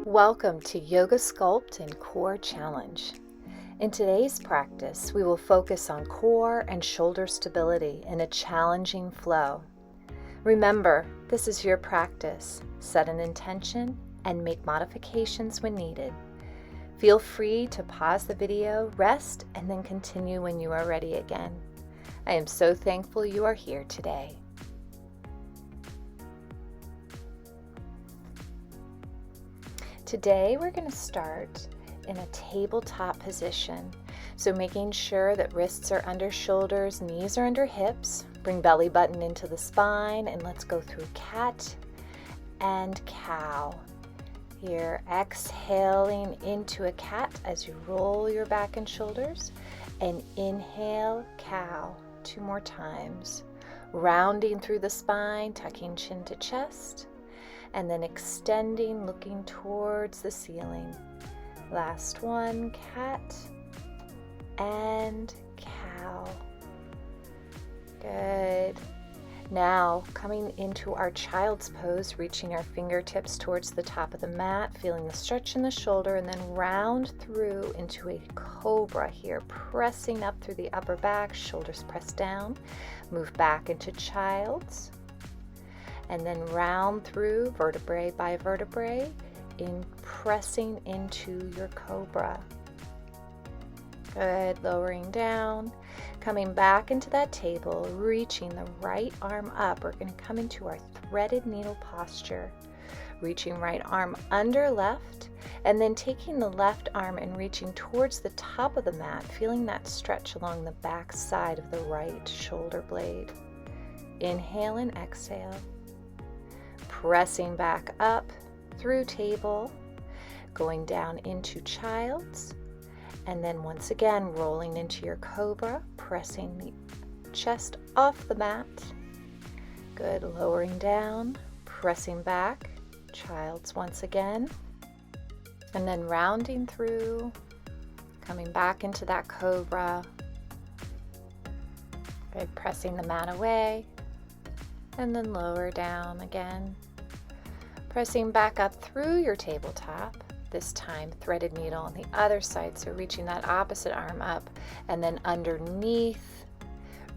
Welcome to Yoga Sculpt and Core Challenge. In today's practice, we will focus on core and shoulder stability in a challenging flow. Remember, this is your practice. Set an intention and make modifications when needed. Feel free to pause the video, rest, and then continue when you are ready again. I am so thankful you are here today. Today we're going to start in a tabletop position. So making sure that wrists are under shoulders, knees are under hips. Bring belly button into the spine and let's go through cat and cow. Here, exhaling into a cat as you roll your back and shoulders, and inhale, cow. 2 more times. Rounding through the spine, tucking chin to chest. And then extending, looking towards the ceiling. Last one, cat and cow. Good. Now, coming into our child's pose, reaching our fingertips towards the top of the mat, feeling the stretch in the shoulder, and then round through into a cobra here, pressing up through the upper back, shoulders pressed down. Move back into child's. And then round through vertebrae by vertebrae, pressing into your cobra. Good, lowering down, coming back into that table, reaching the right arm up. We're going to come into our threaded needle posture. Reaching right arm under left, and then taking the left arm and reaching towards the top of the mat, feeling that stretch along the back side of the right shoulder blade. Inhale and exhale. Pressing back up through table, going down into child's, and then once again rolling into your cobra, pressing the chest off the mat. Good, lowering down, pressing back, child's once again, and then rounding through, coming back into that cobra. Good, pressing the mat away, and then lower down again. Pressing back up through your tabletop, this time threaded needle on the other side, so reaching that opposite arm up, and then underneath,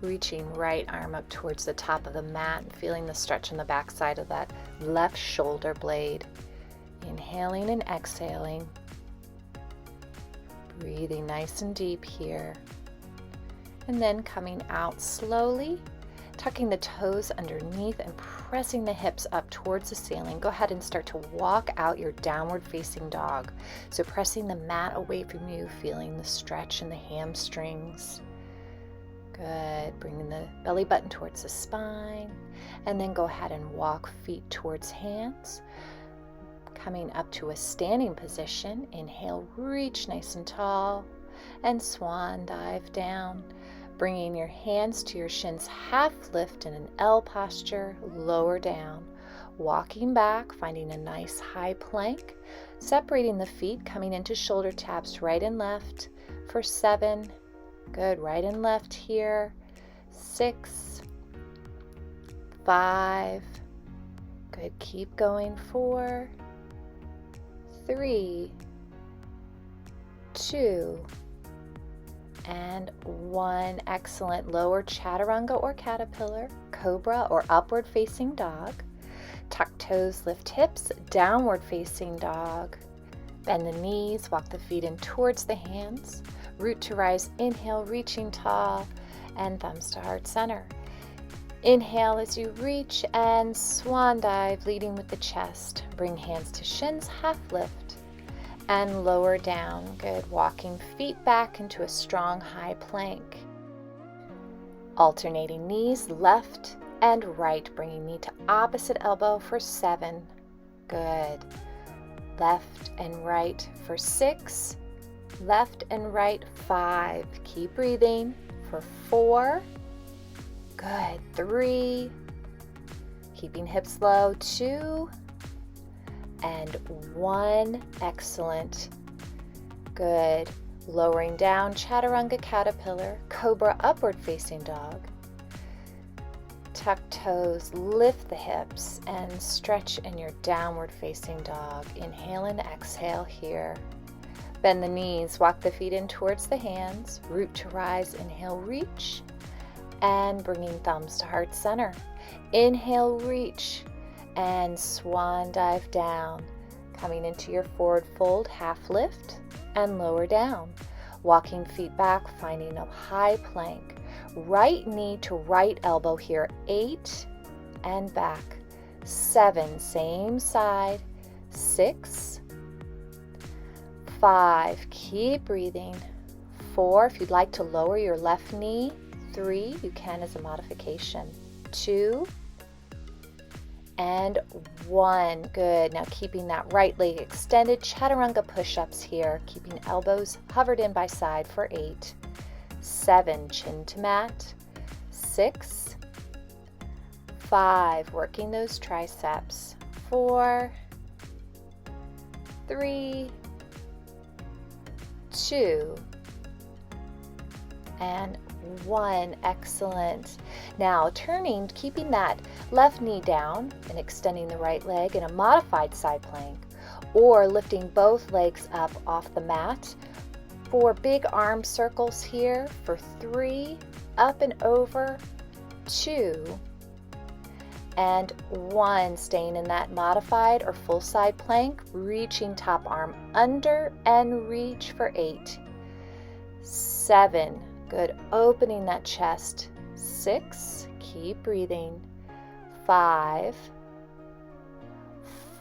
reaching right arm up towards the top of the mat, and feeling the stretch on the back side of that left shoulder blade. Inhaling and exhaling. Breathing nice and deep here. And then coming out slowly, tucking the toes underneath and pressing the hips up towards the ceiling. Go ahead and start to walk out your downward facing dog. So pressing the mat away from you, feeling the stretch in the hamstrings. Good. Bringing the belly button towards the spine. And then go ahead and walk feet towards hands. Coming up to a standing position. Inhale, reach nice and tall. And swan dive down. Bringing your hands to your shins, half lift in an L posture, lower down. Walking back, finding a nice high plank. Separating the feet, coming into shoulder taps right and left for 7. Good, right and left here. 6, 5. Good, keep going. 4, 3, 2, and 1. Excellent. Lower chaturanga or caterpillar, cobra or upward facing dog. Tuck toes, lift hips, downward facing dog. Bend the knees, walk the feet in towards the hands. Root to rise, inhale, reaching tall, and thumbs to heart center. Inhale as you reach and swan dive, leading with the chest. Bring hands to shins, half lift. And lower down. Good. Walking feet back into a strong high plank. Alternating knees, left and right, bringing knee to opposite elbow for 7. Good. Left and right for 6. Left and right 5. Keep breathing for 4. Good. 3. Keeping hips low. 2. And 1. Excellent. Good. Lowering down, chaturanga caterpillar, cobra upward facing dog. tuck toes, lift the hips, and stretch in your downward facing dog. Inhale and exhale here. Bend the knees, walk the feet in towards the hands, root to rise, inhale, reach, and bringing thumbs to heart center. Inhale, reach, and swan dive down. Coming into your forward fold, half lift, and lower down. Walking feet back, finding a high plank. Right knee to right elbow here, 8, and back. 7, same side. 6, 5, keep breathing. 4, if you'd like to lower your left knee. 3, you can as a modification. 2, and 1. Good. Now keeping that right leg extended, chaturanga push-ups here, keeping elbows hovered in by side for 8. 7, chin to mat. 6, 5, working those triceps. 4, 3, 2, and 1. Excellent. Now turning, keeping that left knee down and extending the right leg in a modified side plank, or lifting both legs up off the mat. 4 big arm circles here for 3, up and over, 2, and 1. Staying in that modified or full side plank, reaching top arm under and reach for 8. 7, good, opening that chest. 6, keep breathing. 5,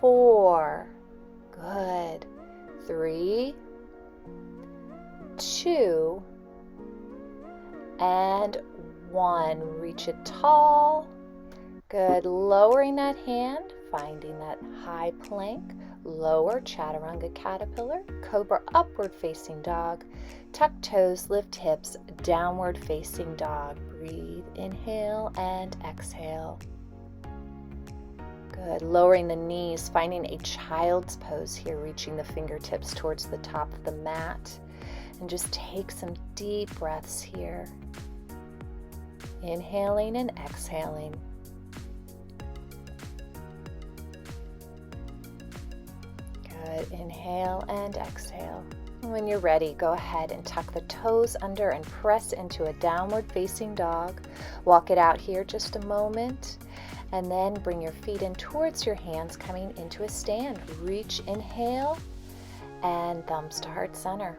4, good. 3, 2, and 1. Reach it tall. Good. Lowering that hand, finding that high plank. Lower chaturanga caterpillar, cobra upward facing dog. Tuck toes, lift hips, downward facing dog. Breathe, inhale and exhale. Good. Lowering the knees, finding a child's pose here, reaching the fingertips towards the top of the mat. And just take some deep breaths here. Inhaling and exhaling. Good. Inhale and exhale. When you're ready, go ahead and tuck the toes under and press into a downward facing dog. Walk it out here just a moment. And then bring your feet in towards your hands, coming into a stand. Reach, inhale, and thumbs to heart center.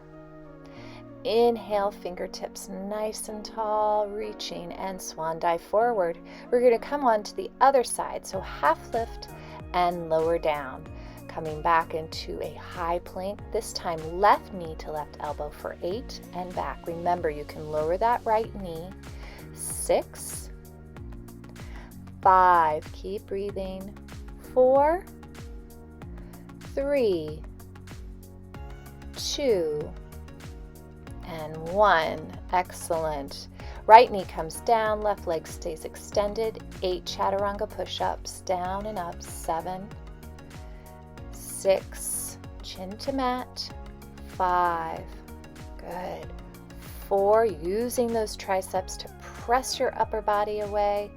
Inhale, fingertips nice and tall, reaching, and swan dive forward. We're going to come on to the other side, so half lift and lower down. Coming back into a high plank, this time left knee to left elbow for 8 and back. Remember, you can lower that right knee. 6, 5, keep breathing. 4, 3, 2, and 1. Excellent. Right knee comes down, left leg stays extended. 8 chaturanga push-ups, down and up. 7, 6, chin to mat. 5, good. 4, using those triceps to press your upper body away.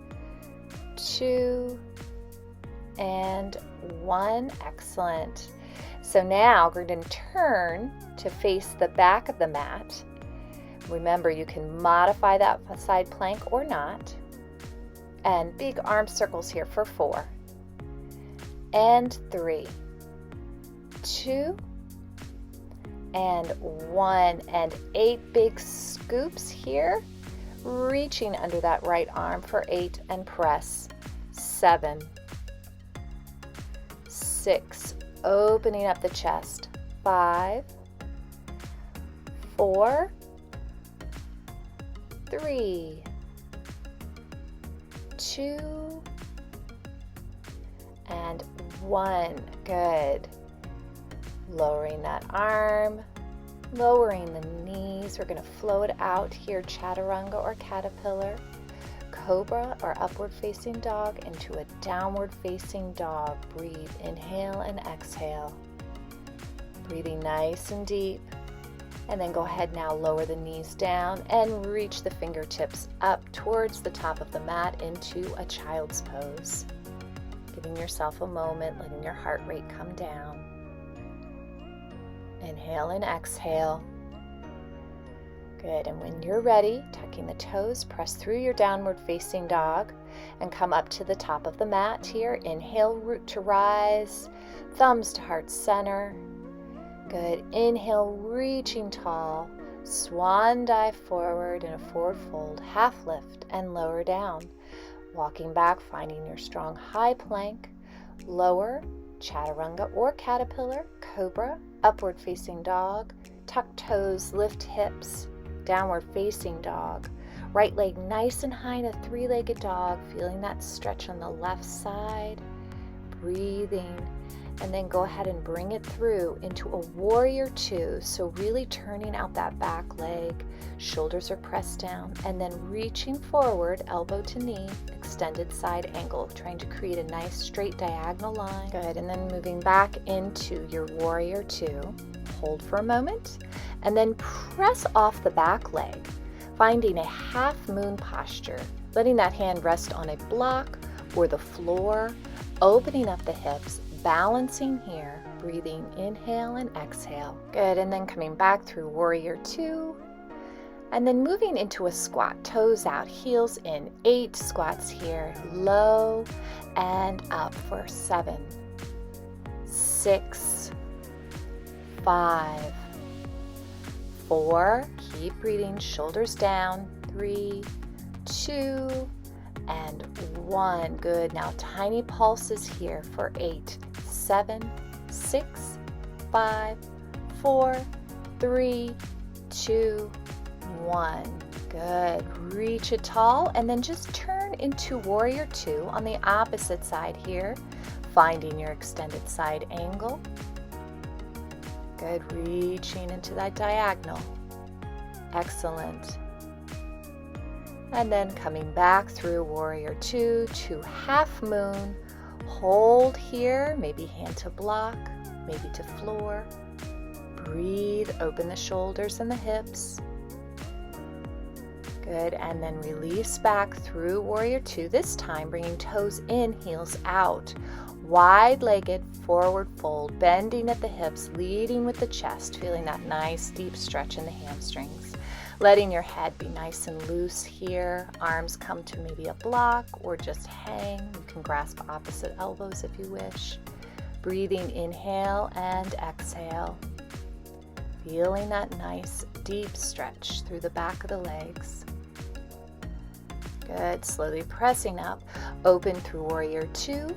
2, and 1. Excellent. So now we're going to turn to face the back of the mat. Remember, you can modify that side plank or not. And big arm circles here for 4, and 3, 2, and 1, and 8 big scoops here, reaching under that right arm for 8 and press. 7, 6, opening up the chest. 5, 4, 3, 2, and 1. Good. Lowering that arm, lowering the knees. We're going to flow it out here, chaturanga or caterpillar, cobra or upward facing dog into a downward facing dog. Breathe, inhale and exhale. Breathing nice and deep. And then go ahead now, lower the knees down and reach the fingertips up towards the top of the mat into a child's pose. Giving yourself a moment, letting your heart rate come down. Inhale and exhale. Good, and when you're ready, tucking the toes, press through your downward facing dog and come up to the top of the mat here. Inhale, root to rise, thumbs to heart center. Good, inhale, reaching tall, swan dive forward in a forward fold, half lift and lower down. Walking back, finding your strong high plank, lower, chaturanga or caterpillar, cobra, upward facing dog, tuck toes, lift hips, downward facing dog, right leg nice and high in a three-legged dog, feeling that stretch on the left side, breathing, and then go ahead and bring it through into a warrior two. So really turning out that back leg, shoulders are pressed down, and then reaching forward, elbow to knee, extended side angle, trying to create a nice straight diagonal line. Good, and then moving back into your warrior two. Hold for a moment, and then press off the back leg, finding a half moon posture, letting that hand rest on a block or the floor, opening up the hips, balancing here, breathing, inhale and exhale. Good, and then coming back through warrior two, and then moving into a squat, toes out, heels in, 8 squats here, low and up for 7, 6, 5, 4, keep breathing, shoulders down, 3, 2, and 1. Good, now tiny pulses here for 8, 7, 6, 5, 4, 3, 2, 1. Good, reach it tall and then just turn into warrior two on the opposite side here, finding your extended side angle. Good, reaching into that diagonal. Excellent. And then coming back through warrior two to half moon. Hold here, maybe hand to block, maybe to floor. Breathe, open the shoulders and the hips. Good, and then release back through warrior two, this time bringing toes in, heels out. Wide-legged forward fold, bending at the hips, leading with the chest, feeling that nice deep stretch in the hamstrings. Letting your head be nice and loose here. Arms come to maybe a block or just hang. You can grasp opposite elbows if you wish. Breathing, inhale and exhale. Feeling that nice deep stretch through the back of the legs. Good, slowly pressing up, open through warrior two.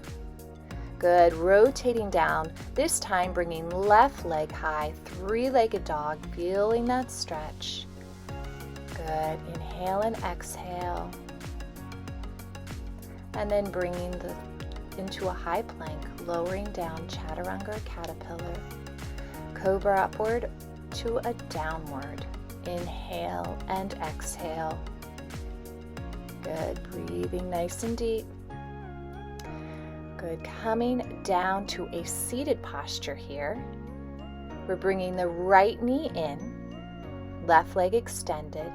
Good, rotating down, this time bringing left leg high, three-legged dog, feeling that stretch. Good, inhale and exhale. And then bringing into a high plank, lowering down, chaturanga or caterpillar. Cobra upward to a downward. Inhale and exhale. Good, breathing nice and deep. Good, coming down to a seated posture here. We're bringing the right knee in, left leg extended.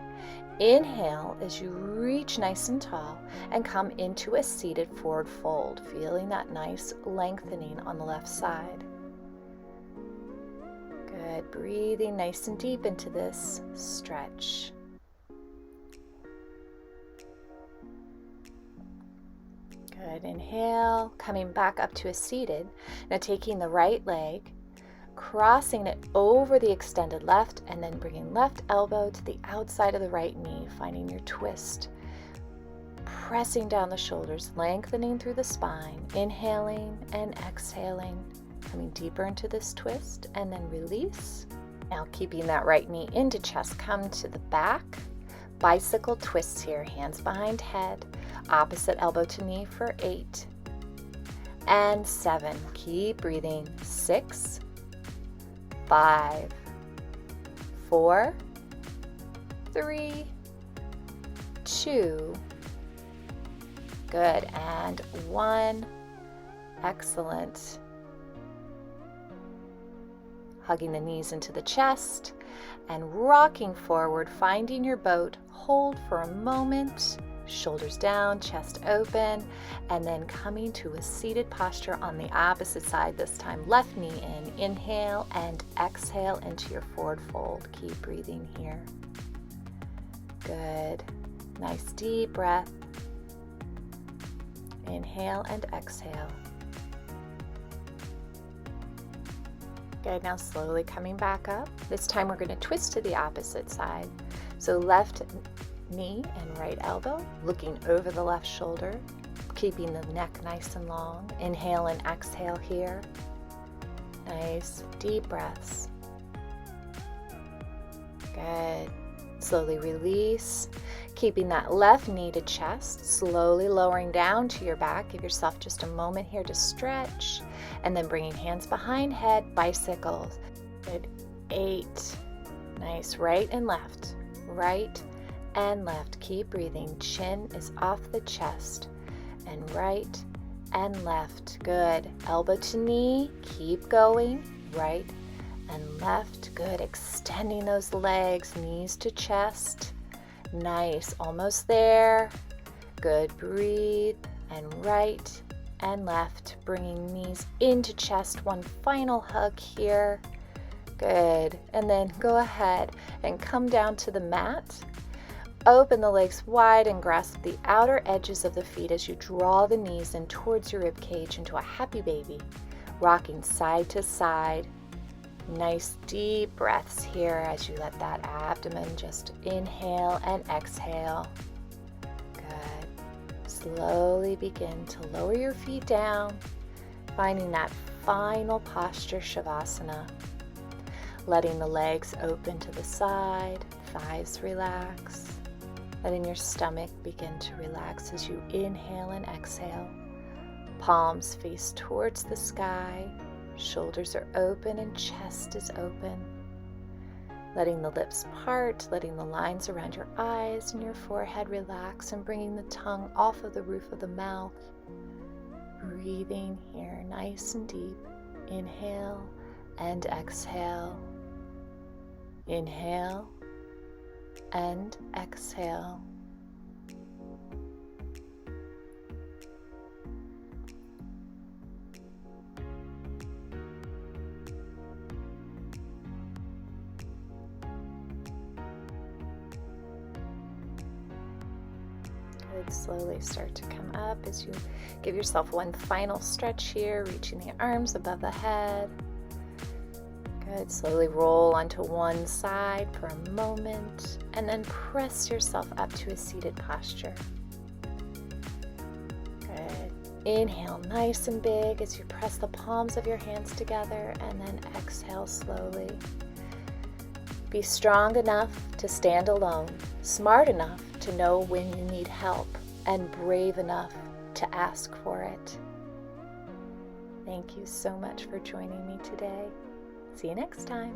Inhale as you reach nice and tall and come into a seated forward fold, feeling that nice lengthening on the left side. Good, breathing nice and deep into this stretch. Good, inhale, coming back up to a seated. Now taking the right leg, crossing it over the extended left, and then bringing left elbow to the outside of the right knee, finding your twist. Pressing down the shoulders, lengthening through the spine, inhaling and exhaling, coming deeper into this twist, and then release. Now keeping that right knee into chest, come to the back. Bicycle twists here, hands behind head, opposite elbow to knee for 8 and 7. Keep breathing. 6, 5, 4, 3, 2, good, and 1. Excellent. hugging the knees into the chest and rocking forward, finding your boat. Hold for a moment, shoulders down, chest open, and then coming to a seated posture on the opposite side this time. Left knee in, inhale and exhale into your forward fold. Keep breathing here. Good. Nice deep breath. Inhale and exhale. Good, now slowly coming back up. This time we're going to twist to the opposite side. So left knee and right elbow, looking over the left shoulder, keeping the neck nice and long. Inhale and exhale here. Nice deep breaths. Good. Slowly release, keeping that left knee to chest, slowly lowering down to your back. Give yourself just a moment here to stretch, and then bringing hands behind head, bicycles. Good. 8. Nice. Right and left. Right and left. Keep breathing. Chin is off the chest. And right and left. Good. Elbow to knee. Keep going. Right and left. Good. Extending those legs, knees to chest. Nice. Almost there. Good. Breathe. And right and left. Bringing knees into chest. One final hug here. Good. And then go ahead and come down to the mat. Open the legs wide and grasp the outer edges of the feet as you draw the knees in towards your rib cage into a happy baby. Rocking side to side. Nice deep breaths here as you let that abdomen just inhale and exhale. Good. Slowly begin to lower your feet down, finding that final posture, Shavasana. Letting the legs open to the side, thighs relax. Letting your stomach begin to relax as you inhale and exhale. Palms face towards the sky. Shoulders are open and chest is open. Letting the lips part, letting the lines around your eyes and your forehead relax, and bringing the tongue off of the roof of the mouth. Breathing here nice and deep. Inhale and exhale. Inhale and exhale. Good. Slowly start to come up as you give yourself one final stretch here, reaching the arms above the head. Good. Slowly roll onto one side for a moment, and then press yourself up to a seated posture. Good. Inhale nice and big as you press the palms of your hands together, and then exhale slowly. Be strong enough to stand alone, smart enough to know when you need help, and brave enough to ask for it. Thank you so much for joining me today. See you next time.